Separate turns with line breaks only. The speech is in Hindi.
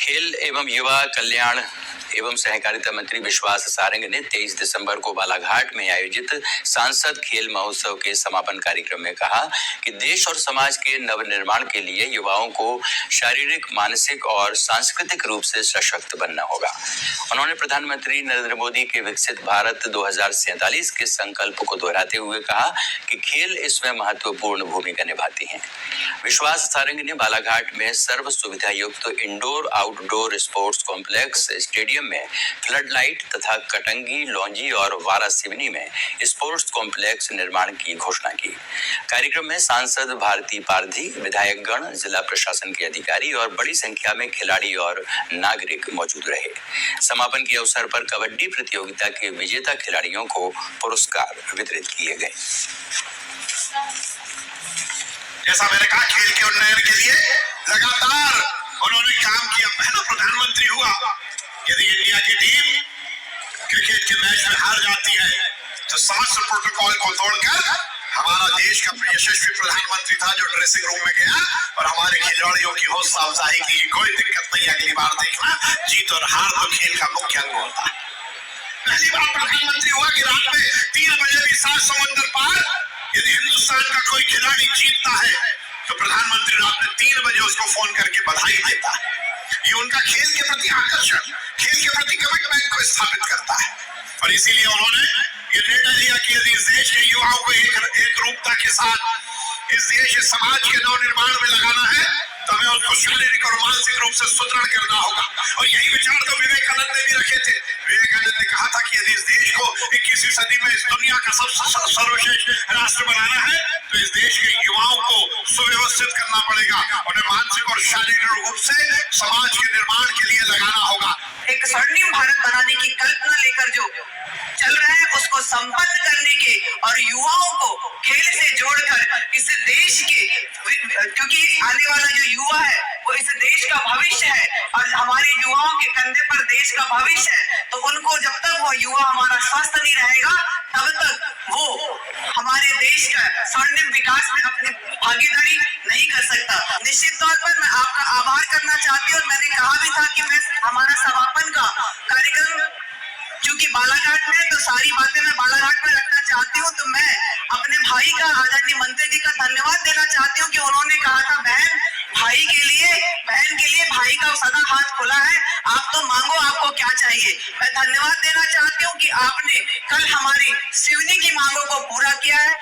खेल एवं युवा कल्याण एवं सहकारिता मंत्री विश्वास सारंग ने 23 दिसंबर को बालाघाट में आयोजित सांसद खेल महोत्सव के समापन कार्यक्रम में कहा कि देश और समाज के नवनिर्माण के लिए युवाओं को शारीरिक, मानसिक और सांस्कृतिक रूप से सशक्त बनना होगा। उन्होंने प्रधानमंत्री नरेंद्र मोदी के विकसित भारत 2047 के संकल्प को दोहराते हुए कहा कि खेल इसमें महत्वपूर्ण भूमिका निभाते हैं। विश्वास सारंग ने बालाघाट में सर्व सुविधा युक्त indoor outdoor sports complex, stadium में फ्लड लाइट तथा कटंगी, लौंजी और वारासिवनी में स्पोर्ट्स कॉम्प्लेक्स निर्माण की घोषणा की। कार्यक्रम में सांसद भारती पारधी, विधायकगण, जिला प्रशासन के अधिकारी और बड़ी संख्या में खिलाड़ी और नागरिक मौजूद रहे। समापन के अवसर पर कबड्डी प्रतियोगिता के विजेता खिलाड़ियों को पुरस्कार वितरित किए गए।
जैसा मैंने कहा, खेल के उन्नयन के लिए लगातार उन्होंने काम किया। पहला प्रधानमंत्री हुआ। यदि इंडिया की टीम क्रिकेट के मैच में हार जाती है तो समस्त प्रोटोकॉल को तोड़कर हमारा देश का यशस्वी प्रधानमंत्री था जो ड्रेसिंग रूम में गया और हमारे खिलाड़ियों की हौसला अफजाई की। कोई दिक्कत नहीं, अगली बार देखना, जीत और हार तो खेल का मुख्य अंग होता है। पहली बार प्रधानमंत्री हुआ कि रात में 3 बजे भी 7 समुद्र पार यदि हिंदुस्तान का कोई खिलाड़ी जीतता है तो प्रधानमंत्री रात में 3 बजे उसको फोन करके बधाई देता है। ये उनका खेल के प्रति आकर्षण, खेल के प्रति कमिटमेंट को स्थापित करता है। और इसीलिए उन्होंने ये निर्णय लिया कि यदि इस देश के युवाओं को एक रूपता के साथ इस देश समाज के नवनिर्माण में लगाना है तो हमें उसको शारीरिक और मानसिक रूप से सुदृढ़ करना होगा। और यही विचार तो विवेकानंद ने भी रखे थे। विवेकानंद ने कहा था कि यदि इस देश को 21वीं सदी में इस दुनिया का सबसे सर्वश्रेष्ठ राष्ट्र बनाना है तो इस देश के युवाओं को सुव्यवस्थित करना पड़ेगा, उन्हें मानसिक और शारीरिक रूप से समाज के निर्माण के लिए लगाना होगा।
एक स्वर्णिम भारत बनाने की कल्पना लेकर जो चल रहे हैं उसको संपन्न करने के और युवाओं को खेल से जोड़कर इस देश के, क्योंकि आने वाला जो युवा है वो इस देश का भविष्य है और हमारे युवाओं के कंधे पर देश का भविष्य है, तो उनको जब तक वो युवा हमारा स्वस्थ नहीं रहेगा तब तक वो हमारे देश का स्वर्णिम विकास में अपनी भागीदारी नहीं कर सकता। निश्चित तौर पर मैं आपका आभार करना चाहती हूँ और मैंने कहा भी था कि मैं हमारा समापन का कार्यक्रम क्योंकि बालाघाट में तो सारी बातें मैं बालाघाट में रखना चाहती हूँ, तो मैं अपने भाई का, आदरणीय मंत्री जी का धन्यवाद देना चाहती हूँ कि उन्होंने कहा था बहन के लिए भाई का सदा हाथ खुला है, आप तो मांगो आपको क्या चाहिए। मैं धन्यवाद देना चाहती हूँ कि आपने कल हमारी सिवनी की मांगों को पूरा किया है।